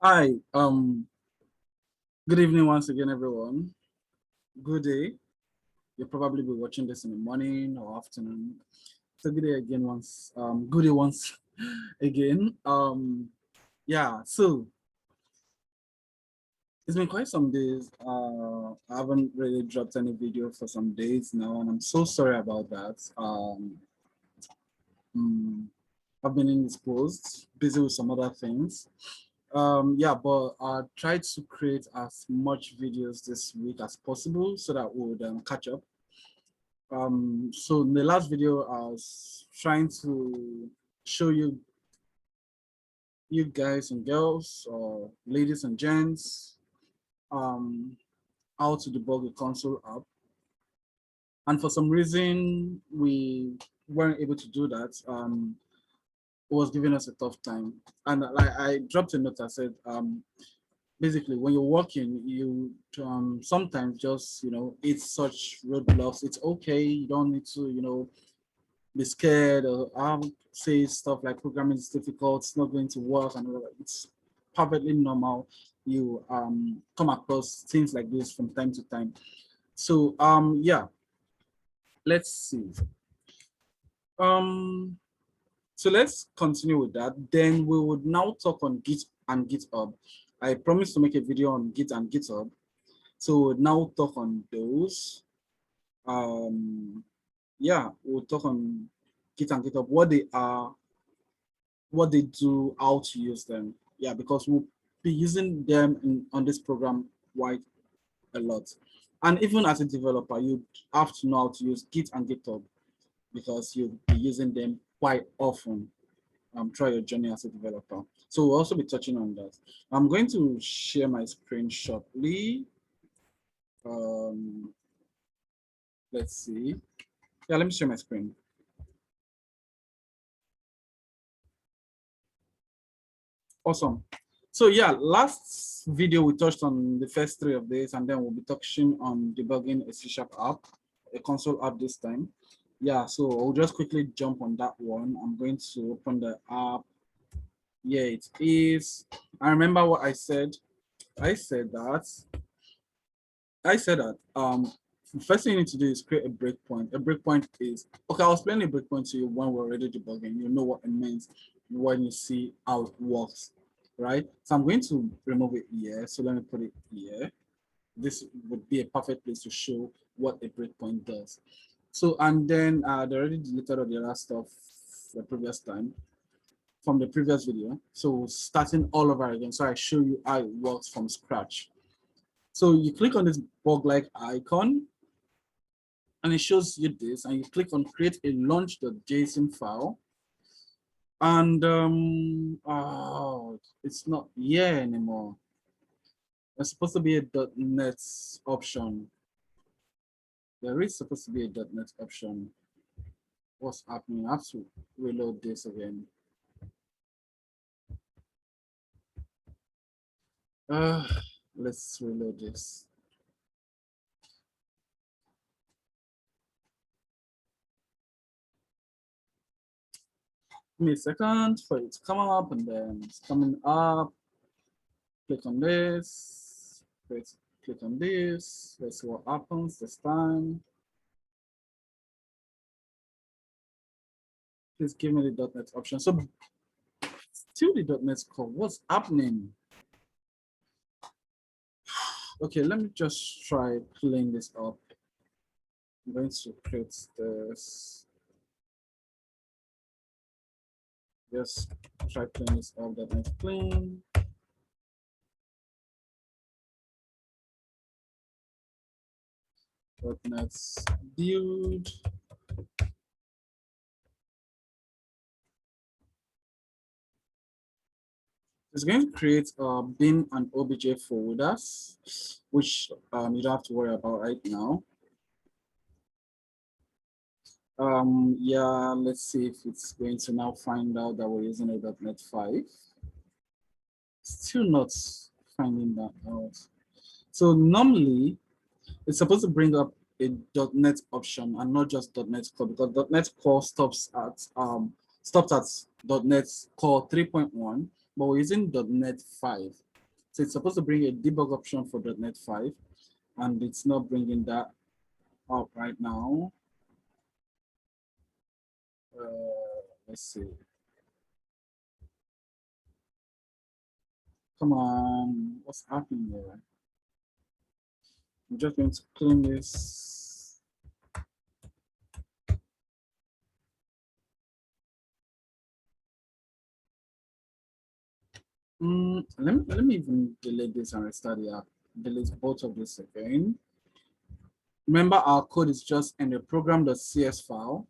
Hi, good evening once again, everyone. Good day. You'll probably be watching this in the morning or afternoon. So good day again good day once again. Yeah, so it's been quite some days. I haven't really dropped any video for some days now, and I'm so sorry about that. Mm, I've been indisposed, busy with some other things. Yeah, but I tried to create as much videos this week as possible so that we would catch up. So in the last video, I was trying to show you guys and girls, or ladies and gents, um, how to debug a console app. And for some reason, we weren't able to do that. It was giving us a tough time. And like I dropped a note, I said, basically when you're working, you sometimes just it's such roadblocks. It's okay, you don't need to be scared or say stuff like programming is difficult, it's not going to work, and all that. It's perfectly normal. You come across things like this from time to time. So yeah, let's see. um so let's continue with that. Then we would now talk on Git and GitHub. I promised to make a video on Git and GitHub. So now talk on those. Yeah, we'll talk on Git and GitHub, what they are, what they do, how to use them. Yeah, because we'll be using them on this program quite a lot. And even as a developer, you have to know how to use Git and GitHub because you'll be using them quite often throughout your journey as a developer. So we'll also be touching on that. I'm going to share my screen shortly. Let's see. Yeah, let me share my screen. Awesome. So yeah, last video we touched on the first three of these, and then we'll be touching on debugging a C# app, a console app this time. Yeah, so I'll just quickly jump on that one. I'm going to open the app. Yeah, it is. I remember what I said. I said that the first thing you need to do is create a breakpoint. A breakpoint is, okay, I'll explain a breakpoint to you when we're already debugging. You know what it means when you see how it works, right? So I'm going to remove it here. So let me put it here. This would be a perfect place to show what a breakpoint does. So, and then they already deleted all the other stuff the previous time from the previous video. So starting all over again. So I show you how it works from scratch. So you click on this bug-like icon, and it shows you this, and you click on create a launch.json file. And oh, it's not here anymore. There's supposed to be a .NET option. There is supposed to be a .NET option. What's happening? I have to reload this again. Let's reload this. Give me a second for it to come up, and then it's coming up. Click on this. Click on this. Let's see what happens this time. Please give me the .NET option. So still the .NET code. What's happening? Okay, let me just try pulling this up. I'm going to create this. Just try playing this up. .NET clean. .NET build. It's going to create bin and obj folders, which you don't have to worry about right now. Yeah, let's see if it's going to now find out that we're using a .NET 5. Still not finding that out. So normally it's supposed to bring up a .NET option and not just .NET Core, because .NET Core stops at .NET Core 3.1, but we're using .NET 5. So it's supposed to bring a debug option for .NET 5, and it's not bringing that up right now. Let's see. Come on, what's happening there? I'm just going to clean this. Let me even delete this and restart the app. Delete both of this again. Remember, our code is just in the program.cs file,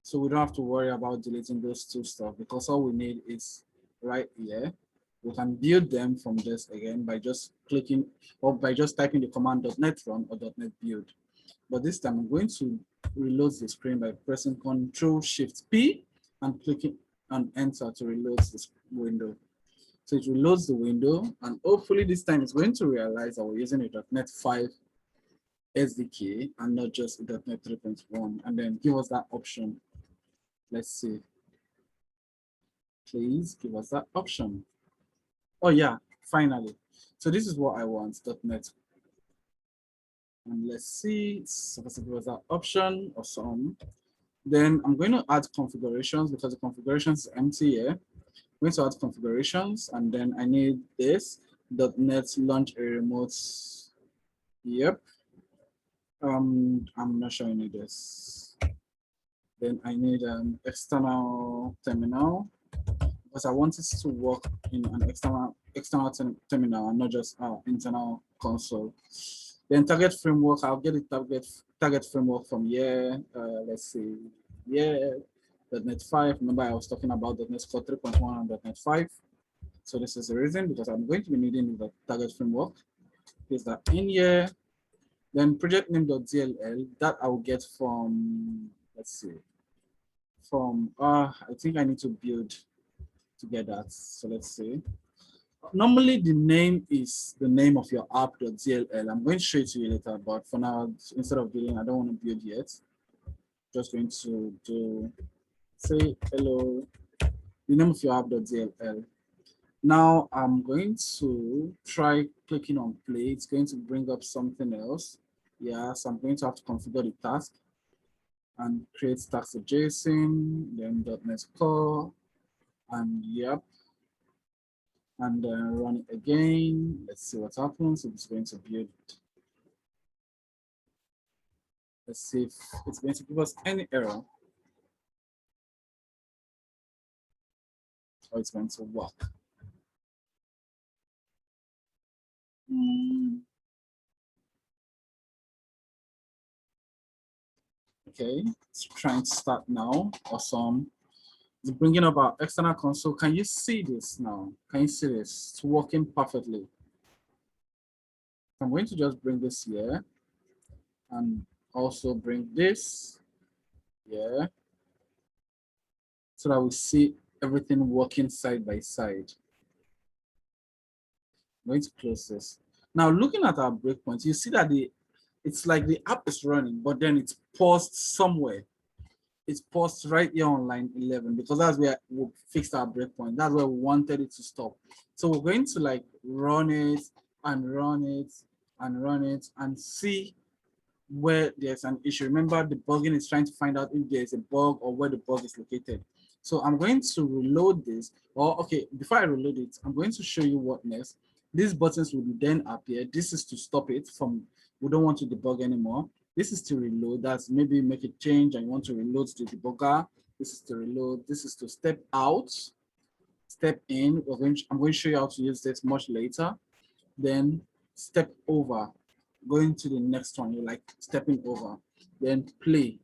so we don't have to worry about deleting those two stuff because all we need is right here. We can build them from this again by just clicking or by just typing the command .NET run or .NET build. But this time I'm going to reload the screen by pressing Ctrl+Shift+P and clicking on enter to reload this window. So it reloads the window, and hopefully this time it's going to realize that we're using a .NET 5 SDK and not just a .NET 3.1, and then give us that option. Let's see. Please give us that option. Oh yeah, finally. So this is what I want, .NET. And let's see, it's supposed to give us that option or some. Then I'm going to add configurations because the configurations is empty here. I'm going to add configurations, and then I need this .NET launch a remote. Yep. I'm not showing you this. Then I need an external terminal because I want it to work in an external terminal and not just our internal console. Then target framework, I'll get the target framework from here. Let's see, yeah, .NET 5. Remember, I was talking about .NET Core 3.1 and .NET 5. So this is the reason, because I'm going to be needing the target framework. Is that in here? Then project name.dll, that I will get from, let's see, from, I think I need to build to get that. So let's see. Normally the name is the name of your app.dll. I'm going to show it to you later, but for now, instead of building, I don't want to build yet. Just going to do, say hello, the name of your app.dll. Now I'm going to try clicking on play. It's going to bring up something else. Yeah, so I'm going to have to configure the task and create task.json, then .NET Core, and yep, and then run it again. Let's see what happens. It's going to build. Let's see if it's going to give us any error, or it's going to work. Okay, it's trying to start now. Awesome. It's bringing up our external console. Can you see this now? Can you see this? It's working perfectly. I'm going to just bring this here and also bring this here so that we see everything working side by side. I'm going to close this. Now, looking at our breakpoint, you see that it's like the app is running, but then it's paused somewhere. It's paused right here on line 11 because that's where we fixed our breakpoint. That's where we wanted it to stop. So we're going to like run it and run it and run it and see where there's an issue. Remember, debugging is trying to find out if there's a bug or where the bug is located. So I'm going to reload this, or okay, before I reload it, I'm going to show you what next. These buttons will then appear. This is to stop it from, we don't want to debug anymore. This is to reload. That's maybe make a change and you want to reload the debugger. This is to reload. This is to step out, step in. I'm going to show you how to use this much later. Then step over, going to the next one. You're like stepping over. Then play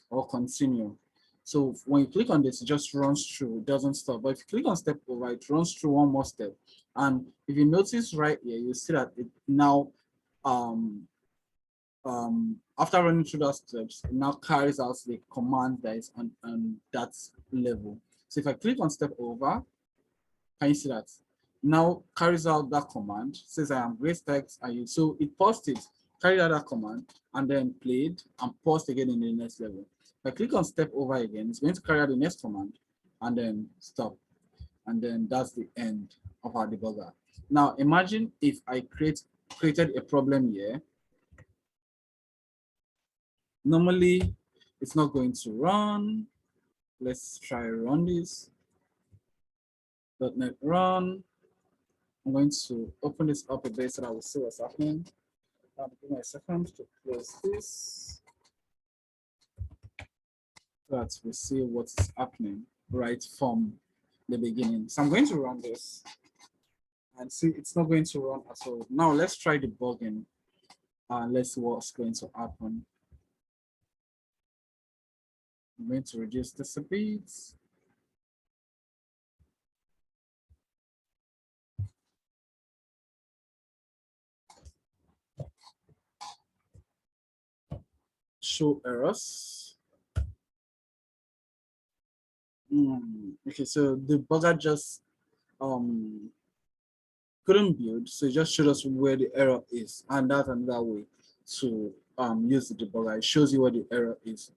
or continue. So when you click on this, it just runs through, it doesn't stop. But if you click on step over, it runs through one more step. And if you notice right here, you see that it now, after running through those steps, it now carries out the command that is on that level. So if I click on step over, can you see that? Now carries out that command, says I am great text, and so it paused it, carried out that command, and then played and paused again in the next level. If I click on step over again, it's going to carry out the next command and then stop. and then that's the end of our debugger. Now imagine if I created a problem here. Normally it's not going to run. Let's try run this. .NET run. I'm going to open this up a bit so that we'll see what's happening. Give me a second to close this. So that we see what's happening right from the beginning. So I'm going to run this and see it's not going to run at all. Now let's try debugging and let's see what's going to happen. I'm going to reduce this a bit. Show errors. Okay, so the debugger just couldn't build, so it just showed us where the error is, and that's another way to use the debugger. It shows you where the error is.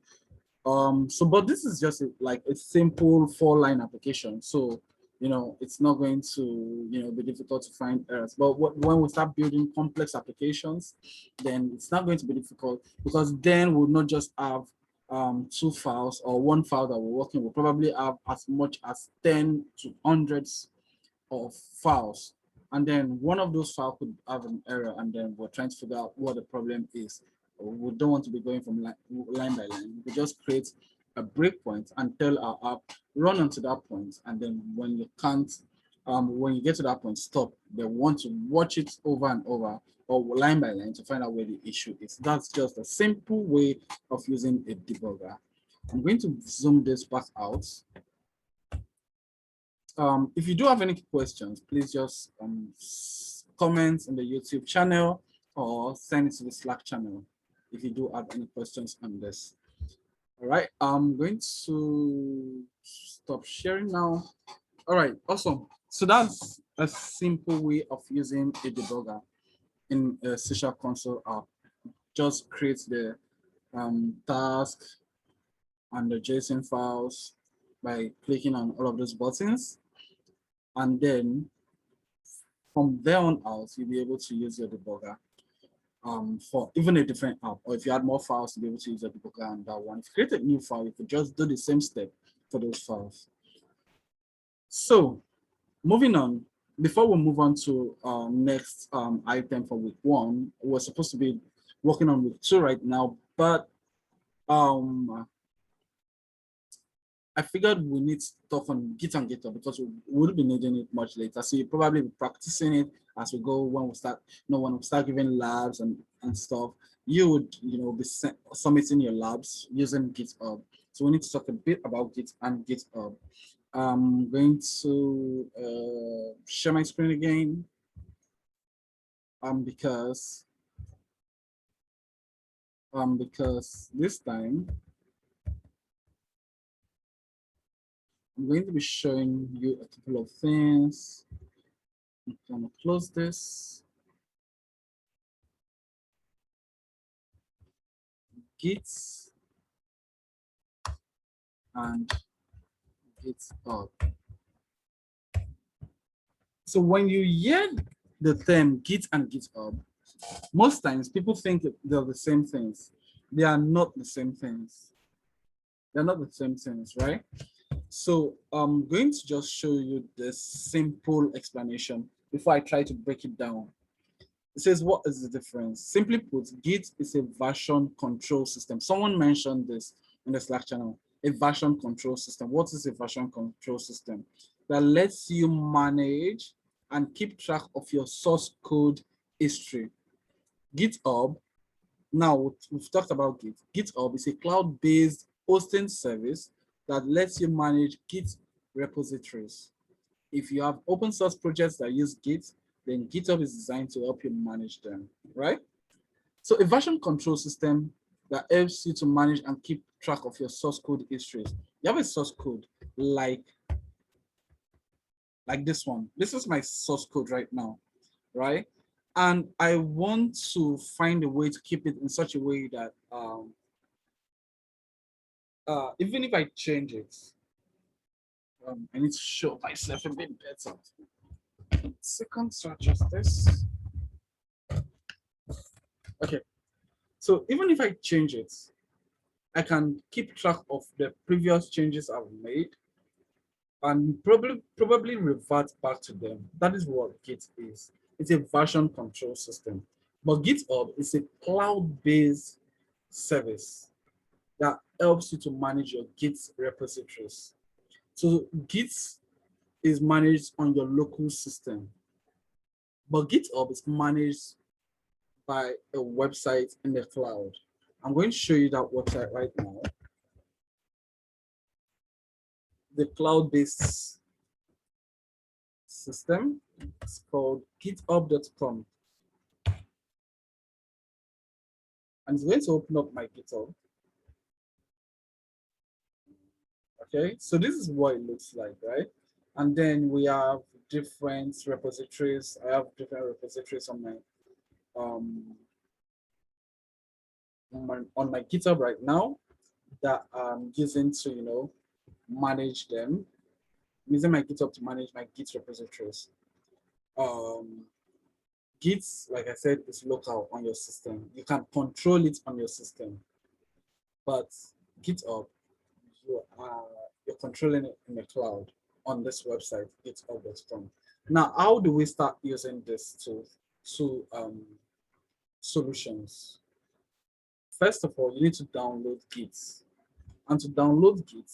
So but this is just like a simple 4-line application, so it's not going to be difficult to find errors. But when we start building complex applications, then it's not going to be difficult, because then we'll not just have 2 files or 1 file that we're working. We'll probably have as much as 10 to hundreds of files, and then one of those files could have an error, and then we're trying to figure out what the problem is. We don't want to be going from line by line. We just create a breakpoint and tell our app run onto that point, and then when you can't, when you get to that point, stop. They want to watch it over and over or line by line to find out where the issue is. That's just a simple way of using a debugger. I'm going to zoom this back out. If you do have any questions, please just comment in the YouTube channel or send it to the Slack channel if you do have any questions on this. All right, I'm going to stop sharing now. All right, awesome. So that's a simple way of using a debugger in a C# console app. Just create the task and the JSON files by clicking on all of those buttons. And then from there on out, you'll be able to use your debugger for even a different app. Or if you add more files, you'll be able to use your debugger on that one. If you create a new file, you could just do the same step for those files. So moving on, before we move on to next item for week 1, we're supposed to be working on week 2 right now, but I figured we need to talk on Git and Github because we will be needing it much later. So you probably be practicing it as we go when we start, when we start giving labs and stuff. You would, be submitting your labs using GitHub. So we need to talk a bit about Git and GitHub. I'm going to share my screen again because this time I'm going to be showing you a couple of things. I'm going to close this. Gits and GitHub. So when you hear the term Git and GitHub, most times people think they're the same things. They are not the same things. They're not the same things, right? So I'm going to just show you this simple explanation before I try to break it down. It says, what is the difference? Simply put, Git is a version control system. Someone mentioned this in the Slack channel, a version control system. What is a version control system? That lets you manage and keep track of your source code history. GitHub, now we've talked about Git. GitHub is a cloud-based hosting service that lets you manage Git repositories. If you have open source projects that use Git, then GitHub is designed to help you manage them, right? So a version control system that helps you to manage and keep track of your source code histories. You have a source code like this one. This is my source code right now, right? And I want to find a way to keep it in such a way that even if I change it, I need to show myself a bit better. Second, so adjust this. Okay, so even if I change it, I can keep track of the previous changes I've made and probably revert back to them. That is what Git is. It's a version control system. But GitHub is a cloud-based service that helps you to manage your Git repositories. So Git is managed on your local system, but GitHub is managed by a website in the cloud. I'm going to show you that website right now. The cloud-based system is called github.com. And it's going to open up my GitHub. Okay, so this is what it looks like, right? And then we have different repositories. I have different repositories on my on my GitHub right now that I'm using to, manage them. I'm using my GitHub to manage my Git repositories. Git, like I said, is local on your system. You can control it on your system, but GitHub, you're controlling it in the cloud on this website, github.com. Now, how do we start using this to solutions? First of all, you need to download Git. And to download Git,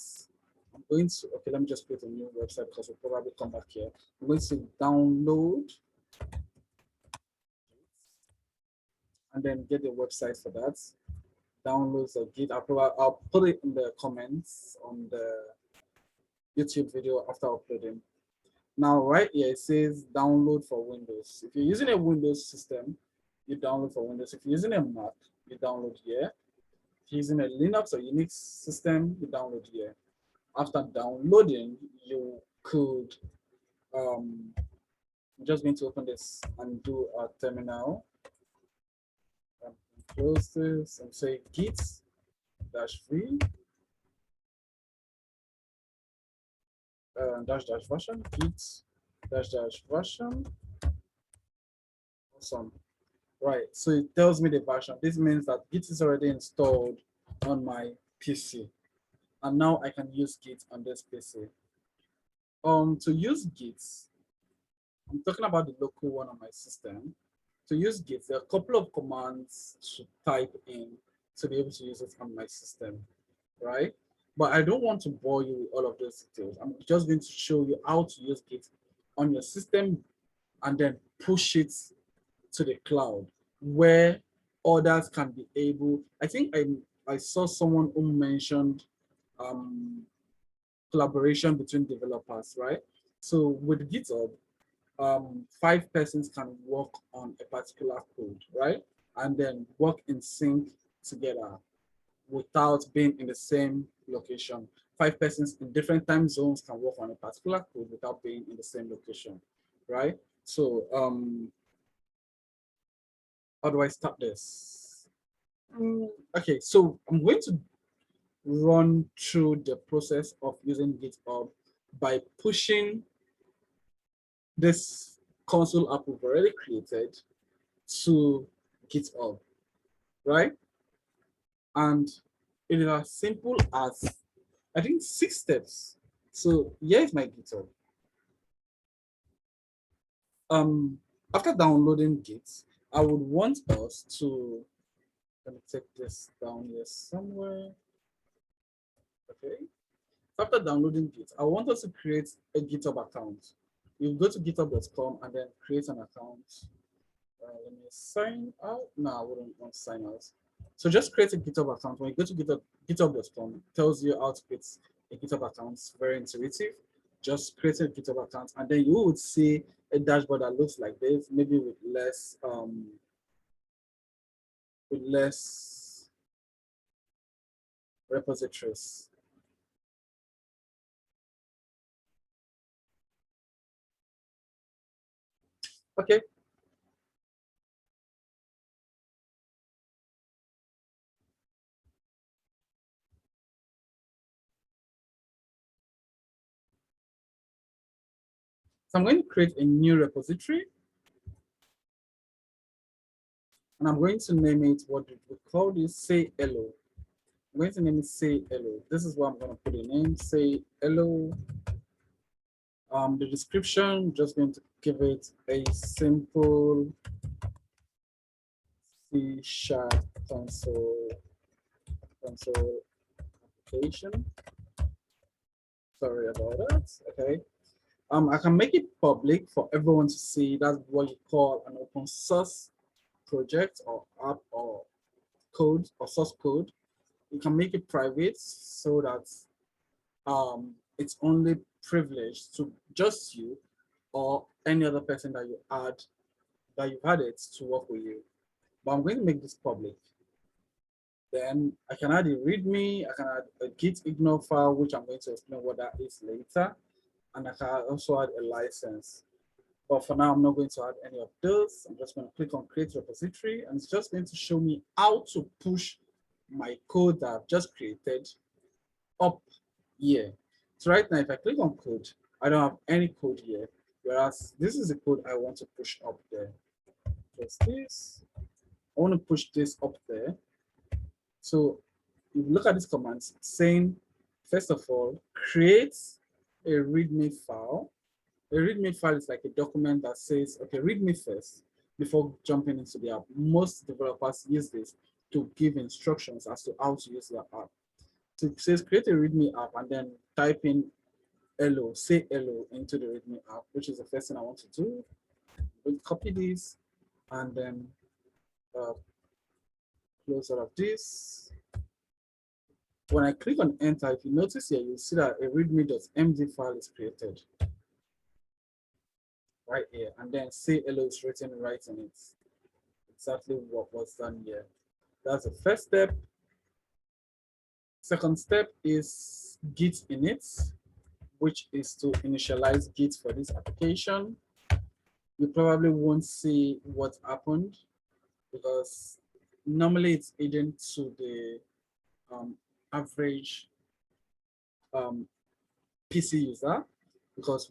I'm going to, okay, let me just create a new website because we'll probably come back here. I'm going to download and then get the website for that. Downloads the Git. I'll put it in the comments on the YouTube video after uploading. Now, right here, it says download for Windows. If you're using a Windows system, you download for Windows. If you're using a Mac, you download here. If you're using a Linux or Unix system, you download here. After downloading, you could, I'm just going to open this and do a terminal. Close this and say git -v -- version, git -version. Awesome. Right, so it tells me the version. This means that Git is already installed on my PC. And now I can use Git on this PC. To use Git, I'm talking about the local one on my system. To use Git, there are a couple of commands to type in to be able to use it on my system, right? But I don't want to bore you with all of those details. I'm just going to show you how to use Git on your system and then push it to the cloud where others can be able. I think I saw someone who mentioned collaboration between developers, right? So with GitHub, 5 persons can work on a particular code, right? And then work in sync together without being in the same location. 5 persons in different time zones can work on a particular code without being in the same location, right? So how do I start this? Okay, so I'm going to run through the process of using GitHub by pushing this console app we've already created to GitHub, right? And it is as simple as, I think, 6 steps. So here's my GitHub. After downloading Git, I would want us to, let me take this down here somewhere. Okay. After downloading Git, I want us to create a GitHub account. You go to github.com and then create an account. Let me sign out. No, I wouldn't want to sign out. So just create a GitHub account. When you go to github.com, it tells you how to create a GitHub account. It's very intuitive. Just create a GitHub account, and then you would see a dashboard that looks like this, maybe with less repositories. Okay. So I'm going to create a new repository. And I'm going to name it, what we call this, say hello. I'm going to name it say hello. This is what I'm going to put the name, say hello. The description, just going to give it a simple C# console application. Sorry about that. Okay. I can make it public for everyone to see. That's what you call an open source project or app or code or source code. You can make it private so that it's only privileged to just you or any other person that you've added to work with you. But I'm going to make this public. Then I can add a readme, I can add a git ignore file, which I'm going to explain what that is later. And I can also add a license. But for now, I'm not going to add any of those. I'm just going to click on create repository, and it's just going to show me how to push my code that I've just created up here. So right now, if I click on code, I don't have any code here, whereas this is the code I want to push up there. Just this. I want to push this up there. So if you look at this command, it's saying, first of all, create a readme file. A readme file is like a document that says, okay, read me first before jumping into the app. Most developers use this to give instructions as to how to use their app. So it says create a readme app and then type in hello, say hello into the readme app, which is the first thing I want to do. We'll copy this and then close out of this. When I click on enter, if you notice here, you'll see that a readme.md file is created right here, and then say hello is written right in it. Exactly what was done here. That's the first step. Second step is git init, which is to initialize Git for this application. You probably won't see what happened because normally it's hidden to the average PC user, because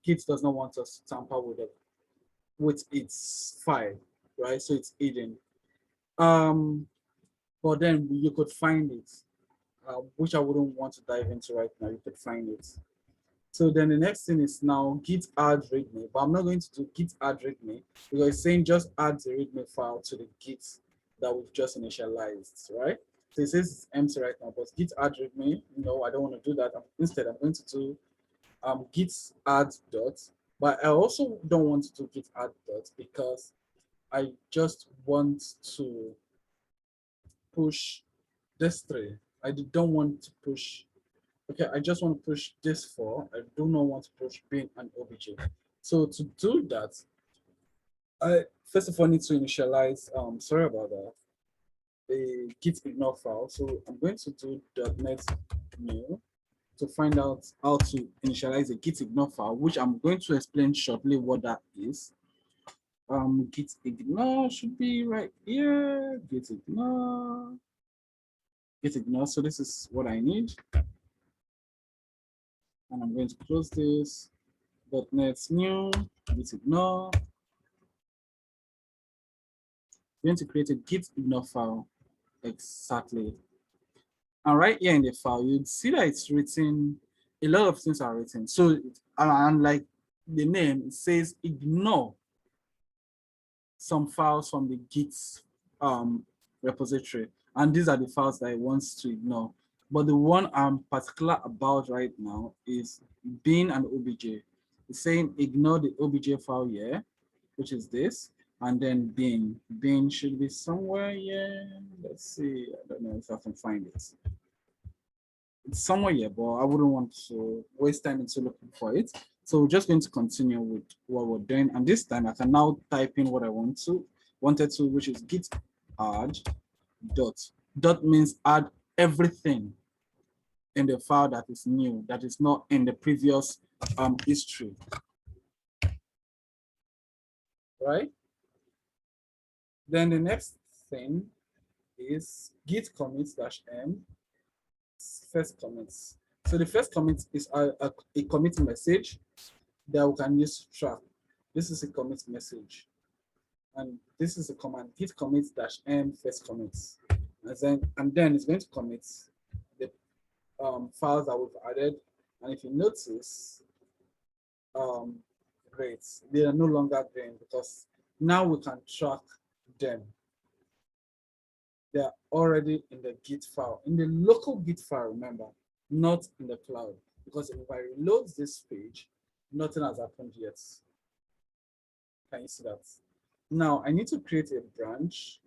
Git does not want us to tamper with its file, right? So it's hidden. But then you could find it, which I wouldn't want to dive into right now. You could find it. So then the next thing is now git add readme, but I'm not going to do git add readme because it's saying just add the readme file to the Git that we've just initialized, right? So it says it's empty right now, but git add readme, no, I don't want to do that. Instead, I'm going to do git add dot, but I also don't want to do git add dot because I just want to push this three. I don't want to push. Okay, I just want to push this 4. I do not want to push bin and obj. So to do that, I first of all need to initialize, sorry about that, a git ignore file. So I'm going to do .NET new to find out how to initialize a git ignore file, which I'm going to explain shortly what that is. Git ignore should be right here. Git ignore. So this is what I need. And I'm going to close this. .NET new, git ignore. We're going to create a git ignore file. Exactly. And right here in the file, you'd see that it's written, a lot of things are written. So, and like the name, it says ignore some files from the Git repository. And these are the files that it wants to ignore. But the one I'm particular about right now is bin and obj. It's saying ignore the obj file here, which is this, and then bin. Bin should be somewhere here. Let's see. I don't know if I can find it. It's somewhere here, but I wouldn't want to waste time into looking for it. So we're just going to continue with what we're doing. And this time I can now type in what I wanted to, which is git add dot. Dot means add everything in the file that is new, that is not in the previous history. Right? Then the next thing is git commit /m first commits. So the first commit is a commit message that we can use to track. This is a commit message. And this is a command, git commit -m first commits. And then it's going to commit the files that we've added. And if you notice, great, they are no longer green because now we can track them. They are already in the Git file, in the local Git file, remember, not in the cloud. Because if I reload this page, nothing has happened yet. Can you see that? Now I need to create a branch.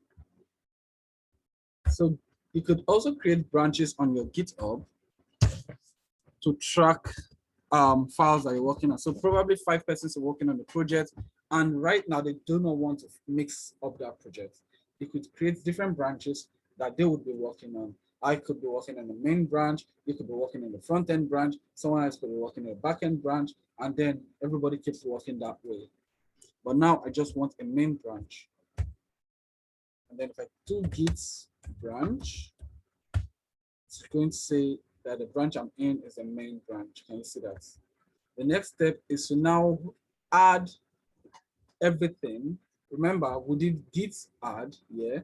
So you could also create branches on your GitHub to track files that you're working on. So probably 5 persons are working on the project, and right now they do not want to mix up that project. You could create different branches that they would be working on. I could be working on the main branch, you could be working in the front end branch, someone else could be working in the back end branch, and then everybody keeps working that way. But now I just want a main branch. And then if I do git branch, it's going to say that the branch I'm in is the main branch. Can you see that? The next step is to now add everything. Remember, we did git add, yeah.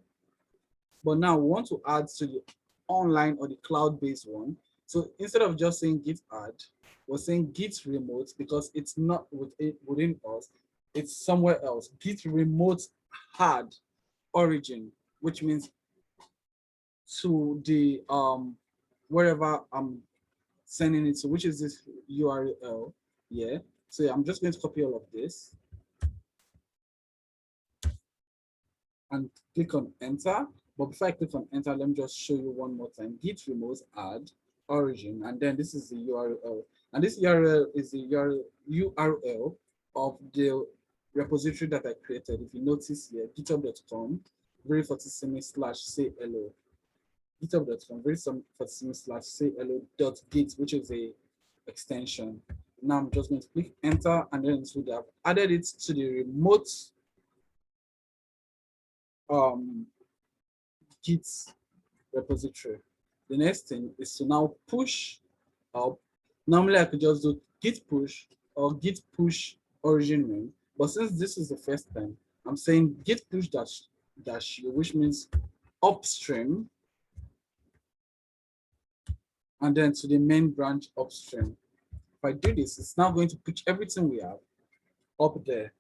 But now we want to add to the online or the cloud-based one. So instead of just saying git add, we're saying git remote because it's not within us, it's somewhere else. Git remote add origin, which means to the wherever I'm sending it to, which is this URL. Yeah. So yeah, I'm just going to copy all of this and click on enter. But before I click on enter, let me just show you one more time. Git remote add origin, and then this is the URL. And this URL is the URL of the repository that I created. If you notice here, github.com, very /say hello. github.com, very /say hello.git, which is a extension. Now I'm just going to click enter, and then it would have added it to the remote Git repository. The next thing is to now push up. Normally I could just do git push or git push origin name, but since this is the first time, I'm saying git push dash u, which means upstream, and then to the main branch upstream. If I do this, it's now going to push everything we have up there.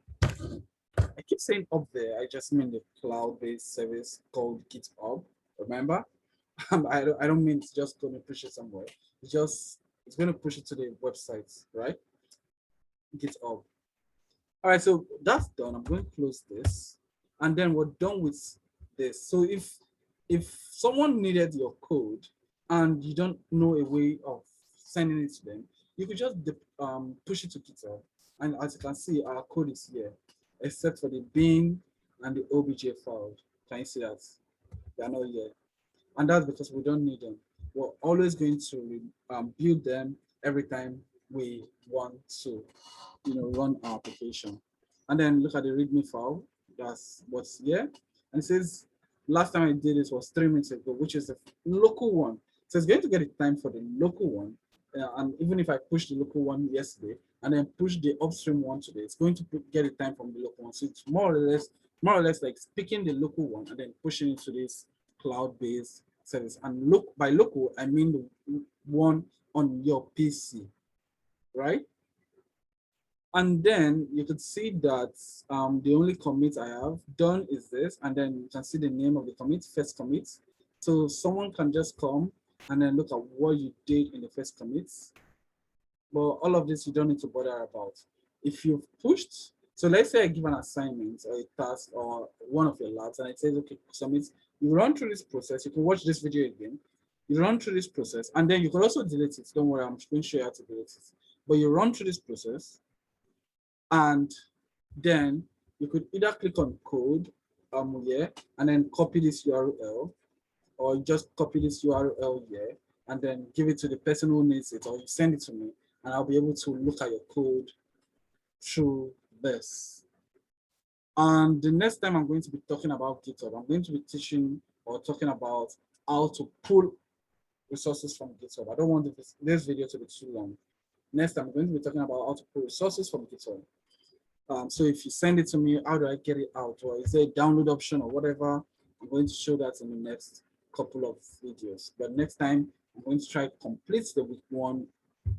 I keep saying up there, I just mean the cloud-based service called GitHub. Remember, I don't mean it's just going to push it somewhere. It's going to push it to the website, right? GitHub. All right, so that's done. I'm going to close this, and then we're done with this. So if someone needed your code and you don't know a way of sending it to them, you could just push it to GitHub, and as you can see, our code is here, except for the bin and the obj file. Can you see that? They are not here. And that's because we don't need them. We're always going to build them every time we want to, run our application. And then look at the README file. That's what's here. And it says, last time I did this was 3 minutes ago, which is the local one. So it's going to get a time for the local one. And even if I push the local one yesterday and then push the upstream one today, it's going to get a time from the local one. So it's more or less like picking the local one and then pushing it to this cloud-based service. And by local, I mean the one on your PC, right? And then you could see that the only commit I have done is this, and then you can see the name of the commit, first commit. So someone can just come and then look at what you did in the first commits. But all of this you don't need to bother about. If you've pushed, so let's say I give an assignment or a task or one of your labs, and it says, okay, submit. You run through this process. You can watch this video again. You run through this process, and then you can also delete it. Don't worry, I'm going to show you how to delete it. But you run through this process, and then you could either click on code here and then copy this URL, or just copy this URL here and then give it to the person who needs it, or you send it to me, and I'll be able to look at your code through this. And the next time I'm going to be talking about GitHub, I'm going to be teaching or talking about how to pull resources from GitHub. I don't want this video to be too long. Next, I'm going to be talking about how to pull resources from GitHub. So if you send it to me, how do I get it out? Or is there a download option or whatever? I'm going to show that in the next couple of videos. But next time, I'm going to try to complete the week 1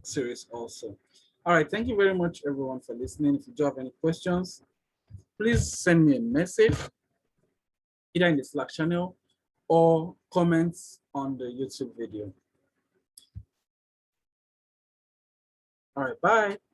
series also. All right, thank you very much, everyone, for listening. If you do have any questions, please send me a message, either in the Slack channel or comments on the YouTube video. All right, bye.